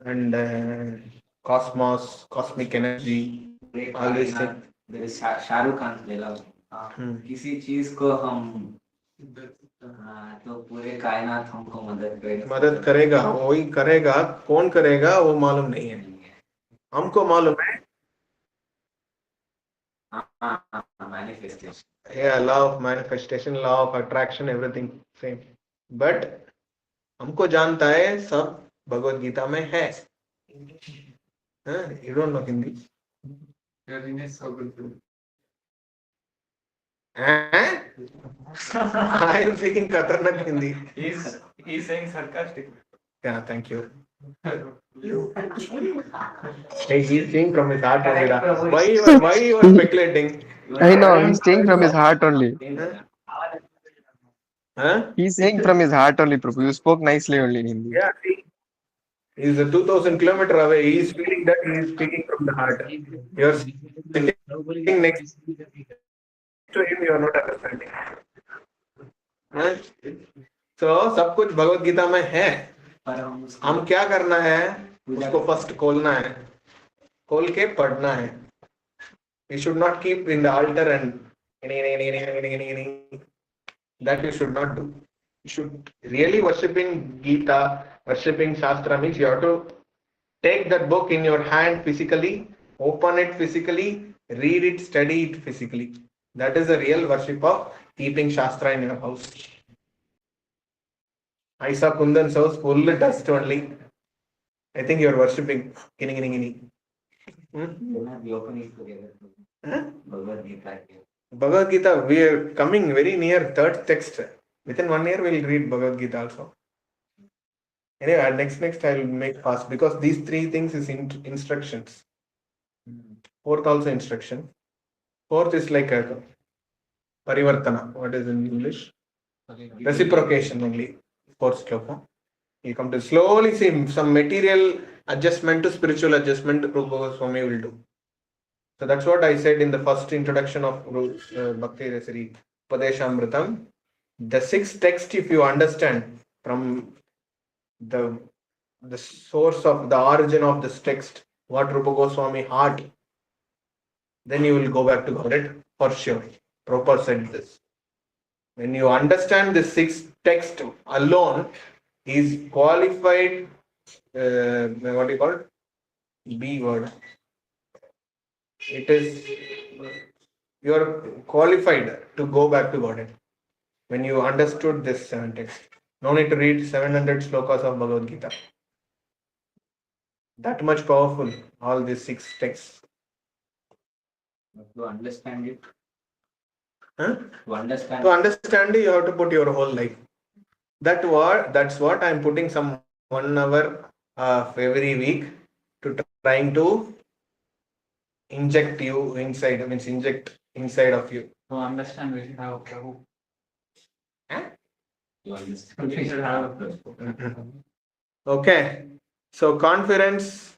[SPEAKER 1] and cosmos, cosmic energy, all these things.
[SPEAKER 5] There is Shahrukh Khan dialogue. किसी चीज को हम तो पूरे कायनात हमको
[SPEAKER 1] मदद करेगा, वही करेगा, कौन करेगा वो मालूम नहीं है, हमको मालूम है.
[SPEAKER 5] Manifestation.
[SPEAKER 1] Yeah, law of manifestation, law of attraction, everything same. But हमको जानता है सब भगवत गीता में है. You don't know Hindi. I am speaking Khatarnak Hindi.
[SPEAKER 3] He's saying sarcastic.
[SPEAKER 1] Yeah, thank you. Hey, he's saying from his heart only. Why you are speculating?
[SPEAKER 2] I know, he's saying from his heart only.
[SPEAKER 1] Huh?
[SPEAKER 2] He's saying from his heart only, Prabhu. You spoke nicely only in Hindi.
[SPEAKER 1] Yeah, see, he's a 2,000 kilometer away. He is feeling that he is speaking from the heart. You are sitting next to him, you are not understanding. हाँ? So सब कुछ भगवत गीता में है. हम क्या करना है? उसको फर्स्ट खोलना है, खोल के पढ़ना है. You should not keep in the altar and that you should not do. You should really worshipping Gita, worshipping Shastra means you have to take that book in your hand physically, open it physically, read it, study it physically. That is the real worship of keeping Shastra in your house. I saw Kundan's house full dust only. I think you are worshipping.
[SPEAKER 5] We open it together. Bhagavad Gita.
[SPEAKER 1] Bhagavad Gita, we are coming very near third text. Within 1 year, we will read Bhagavad Gita also. Anyway, next I will make fast because these three things is instructions. Fourth also instruction. Fourth is like a parivartana. What is in English? Reciprocation only. Fourth sloka. You come to slowly see some material adjustment to spiritual adjustment Rupa Goswami will do. So that's what I said in the first introduction of Bhakti Rasari Padeshamritam. The sixth text, if you understand from the source of the origin of this text, what Rupa Goswami heart, then you will go back to Godhead for sure. Prabhupada said this. When you understand the sixth text alone, he is qualified. What do you call it? B word. It is you are qualified to go back to Godhead when you understood this seven text. No need to read 700 slokas of Bhagavad Gita. That much powerful, all these six texts.
[SPEAKER 5] To understand it.
[SPEAKER 1] Huh?
[SPEAKER 5] To understand.
[SPEAKER 1] To understand it, you have to put your whole life. That's what I am putting some 1 hour of every week to trying to inject you inside. Means inject inside of you.
[SPEAKER 3] To understand, we should have a Prabhu.
[SPEAKER 1] Huh?
[SPEAKER 3] To understand, we should have a Prabhu.
[SPEAKER 1] Okay. So confidence,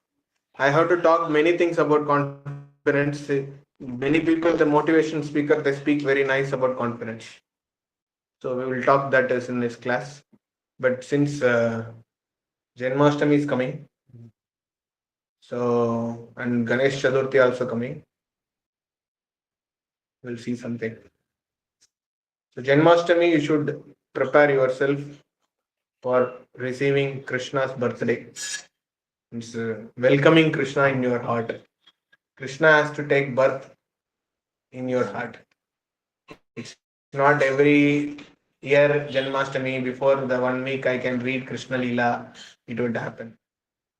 [SPEAKER 1] I have to talk many things about confidence. Many people, the motivation speaker, they speak very nice about confidence. So we will talk that as in this class. But since Janmashtami is coming, so and Ganesh Chaturthi also coming, we'll see something. So Janmashtami, you should prepare yourself for receiving Krishna's birthday. It's welcoming Krishna in your heart. Krishna has to take birth in your heart. It's not every year Janmashtami, before the 1 week I can read Krishna Leela, it would happen.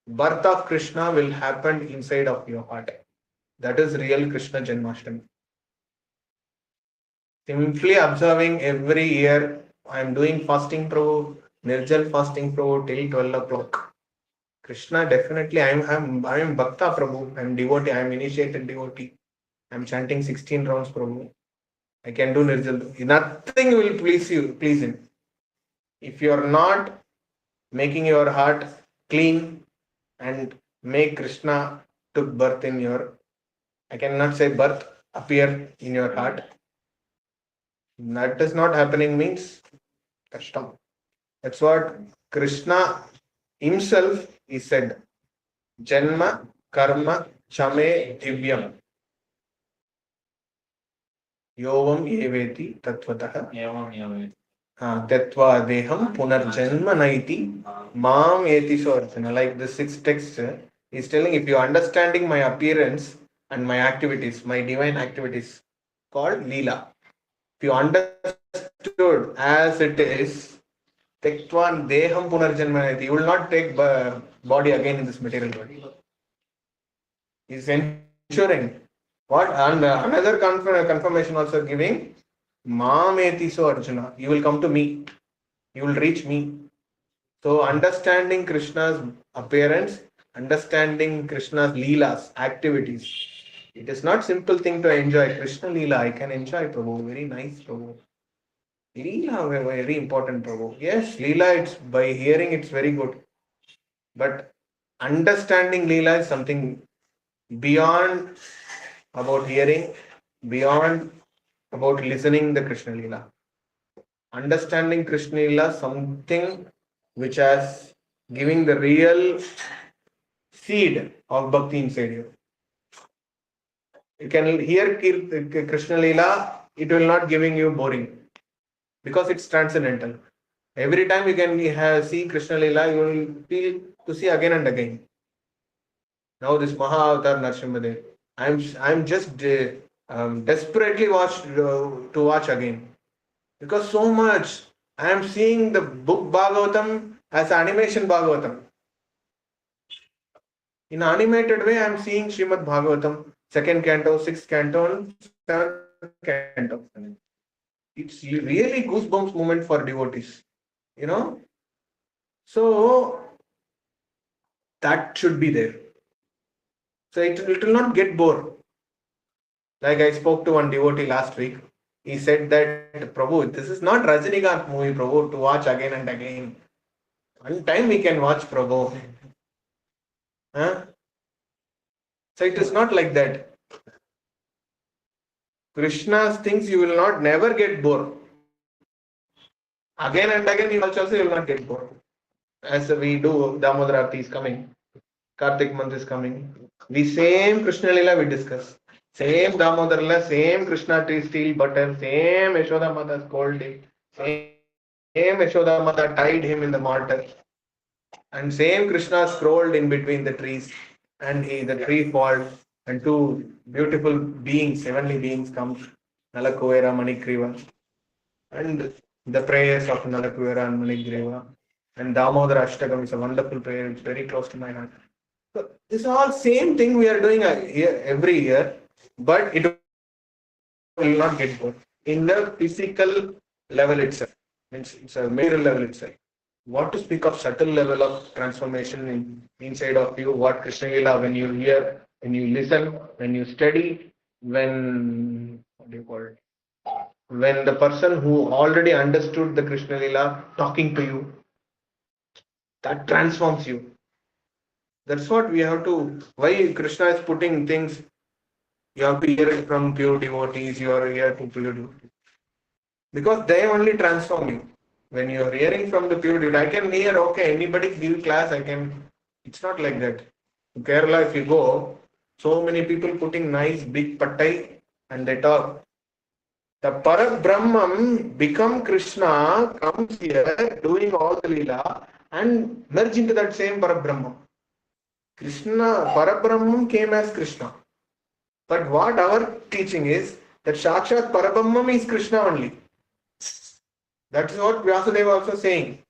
[SPEAKER 1] Birth of Krishna will happen inside of your heart. That is real Krishna Janmashtami. Simply observing every year, I am doing fasting Prabhu, Nirjal fasting Prabhu till 12 o'clock. Krishna, definitely I am Bhakta Prabhu, I am devotee, I am initiated devotee. I am chanting 16 rounds Prabhu. I can do Nirjal. Nothing will please him. If you are not making your heart clean and make Krishna took birth in your, I cannot say birth, appear in your heart. That is not happening means kashtam. That's what Krishna himself he said. Janma karma chame divyam. Yovam yeveti tatvatah.
[SPEAKER 3] Evam.
[SPEAKER 1] Tatva deham punarjanma naiti mam eti sorjana. Like the sixth text is telling, if you are understanding my appearance and my activities, my divine activities called Leela. If you understood as it is, Tektvan Deham Punarjanmanati, you will not take body again in this material body. He is ensuring. What? And another confirmation also giving, Mameti so Arjuna, you will come to me, you will reach me. So understanding Krishna's appearance, understanding Krishna's Leelas, activities, it is not simple thing to enjoy. Krishna Leela, I can enjoy Prabhu, very nice Prabhu. Leela, very important Prabhu. Yes, Leela, it's by hearing it's very good. But understanding Leela is something beyond about hearing, beyond about listening the Krishna Leela. Understanding Krishna Leela, something which has giving the real seed of bhakti inside you. You can hear Krishna Leela, it will not giving you boring because it's transcendental. Every time you can see Krishna Leela, you will feel to see again and again. Now this Maha Avatar Narsimhadev, I'm just desperately to watch again because so much I am seeing the book Bhagavatam as animation Bhagavatam. In animated way, I am seeing Srimad Bhagavatam, 2nd canto, 6th canto, 7th canto. It's really goosebumps moment for devotees, you know. So that should be there. So it will not get bored. Like I spoke to one devotee last week. He said that, Prabhu, this is not Rajinikanth movie, Prabhu, to watch again and again. One time we can watch, Prabhu. Huh? So it is not like that. Krishna's things you will not never get bored. Again and again you also will not get bored. As we do, Damodar Aarti is coming. Kartik month is coming. The same Krishna Leela we discuss. Same Damodar Leela, same Krishna tree steel butter, same Yashoda Mata scolded, same Yashoda Mata tied him in the mortar. And same Krishna scrolled in between the trees. And the tree falls and two beautiful beings, heavenly beings come, Nalakuvera, Manikriva. And the prayers of Nalakuvera and Manikriva. And Damodara Ashtakam is a wonderful prayer, it's very close to my heart. So this is all same thing we are doing every year, but it will not get bored. In the physical level itself, it's a material level itself. What to speak of subtle level of transformation inside of you, what Krishna Leela, when you hear, when you listen, when you study, when, what do you call it? When the person who already understood the Krishna Lila talking to you, that transforms you. That's what we have to, why Krishna is putting things, you have to hear it from pure devotees, you are here to pure devotees. Because they only transform you. When you are hearing from the pure devotee, I can hear, okay, anybody give class, I can, it's not like that. In Kerala, if you go, so many people putting nice big pattai and they talk. The Parabrahman become Krishna, comes here doing all the Leela and merge into that same Parabrahman. Krishna, Parabrahman came as Krishna. But what our teaching is that Sakshat Parabrahman is Krishna only. That is what Vyasadeva also saying.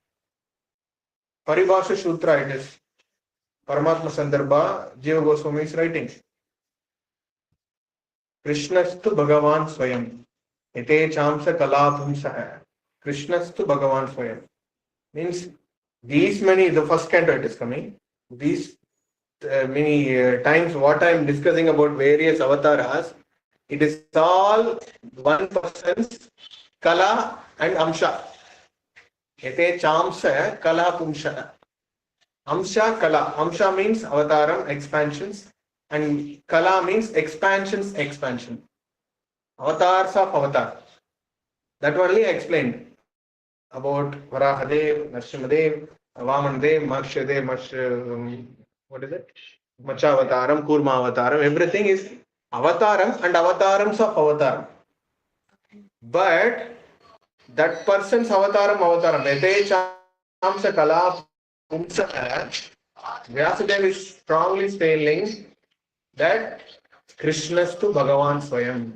[SPEAKER 1] Paribhasha Sutra it is. Paramatma Sandarbha, Jiva Goswami is writing. Krishnastu Bhagavan Swayam. Ete Chamsa Kalapumsaha. Krishnastu Bhagavan Swayam. Means these many, the first canto it is coming. These many times what I am discussing about various avatars, it is all one person's Kala and Amsha. Ete Chamsa Kalapumsaha. Amsha Kala. Amsha means avataram, expansions, and Kala means expansions, expansion. Avatars of avatar. That only I explained about Varahadev, Narsimadev, Vamandev, Makshadev, what is it? Machavataram, Kurma Avataram. Everything is avataram and avatarams of avataram. But that person's avataram. Ete Chamsa Kala Pumsa. Vyasadeva is strongly saying that Krishnastu Bhagavan Swayam.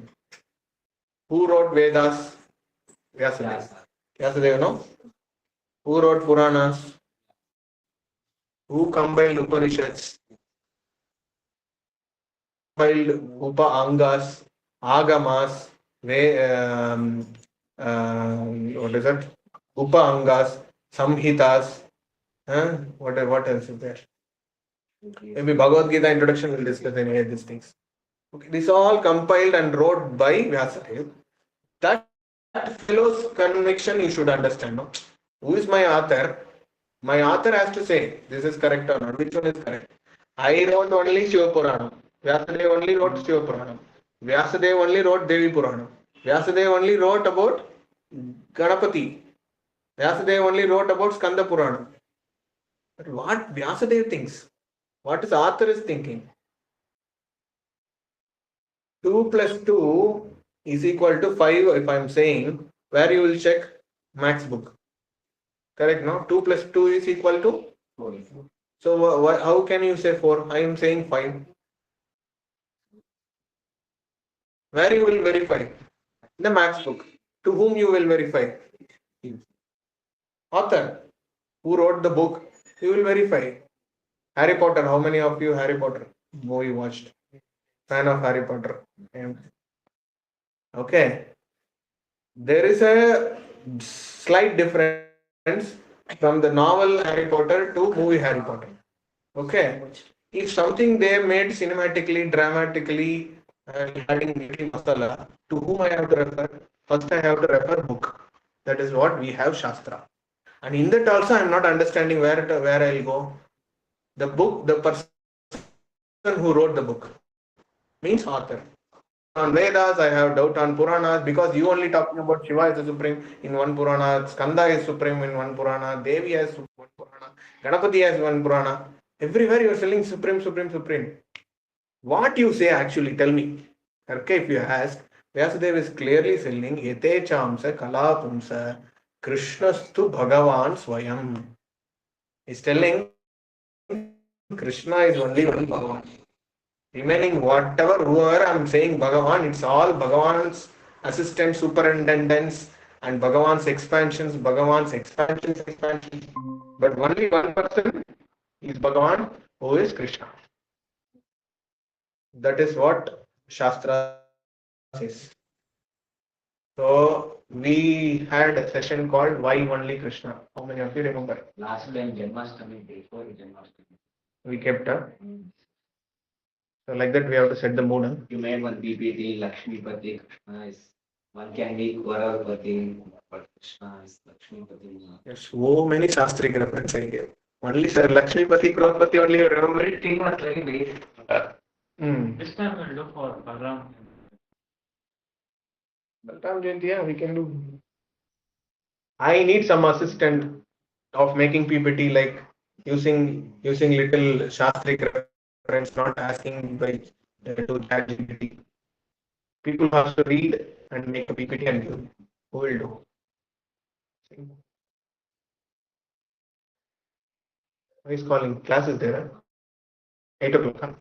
[SPEAKER 1] Who wrote Vedas? Vyasadeva. Vyasadeva, no? Who wrote Puranas? Who compiled Upanishads? Compiled Upa Angas, Agamas, what is it? Upa Angas, Samhitas. What else is there? Maybe Bhagavad Gita introduction will discuss any of these things. Okay, this all compiled and wrote by Vyasadeva. That fellow's conviction you should understand. No? Who is my author? My author has to say this is correct or not. Which one is correct? I wrote only Shiva Purana. Vyasadeva only wrote Shiva Purana. Vyasadeva only wrote Devi Purana. Vyasadeva only wrote about Ganapati. Vyasadeva only wrote about Skanda Purana. But what Vyasadeva thinks? What his author is thinking? 2 plus 2 is equal to 5 if I am saying, where you will check Max book. Correct, no? 2 plus 2 is equal to 4. So how can you say 4? I am saying 5. Where you will verify? In the Max book. To whom you will verify? Author. Who wrote the book? You will verify. Harry Potter. How many of you Harry Potter movie watched? Fan of Harry Potter. Okay. There is a slight difference from the novel Harry Potter to movie Harry Potter. Okay. If something they made cinematically, dramatically, and adding little masala, to whom I have to refer? First I have to refer book. That is what we have Shastra. And in that also I am not understanding where I'll go. The book, the person who wrote the book means author. On Vedas, I have doubt on Puranas because you only talking about Shiva is the supreme in one Purana, Skanda is supreme in one Purana, Devi has one Purana, Ganapati has one Purana. Everywhere you are selling supreme, supreme, supreme. What you say actually, tell me. Okay, if you ask, Vyasadeva is clearly selling Ete Chamsa Kala Pumsa Krishnastu Bhagavan Swayam. He's telling Krishna is only one Bhagavan. Remaining whatever, whoever I am saying Bhagavan, it's all Bhagavan's assistant superintendents and Bhagavan's expansions, expansions. But only one person is Bhagavan, who is Krishna. That is what Shastra says. So we had a session called Why Only Krishna. How many of you remember?
[SPEAKER 5] Last time Janmashtami, before Janmashtami.
[SPEAKER 1] We kept up. So like that, we have to set the mood. Huh?
[SPEAKER 5] You made one PPT, Lakshmipati, Krishna is one can be Gaurapati, but Krishna is Lakshmipati.
[SPEAKER 1] Yes, so many Shastric reference I gave. Only sir, Lakshmipati, Kronpati only you remember it.
[SPEAKER 5] Everything was very basic.
[SPEAKER 3] This time we'll do for Param.
[SPEAKER 1] Balram Jayanti, yeah, we can do. I need some assistant of making PPT, like using little Shastric reference, not asking by to ChatGPT. People have to read and make a PPT and give. Who will do? Who is calling? Class is there. Huh? 8 o'clock. Huh?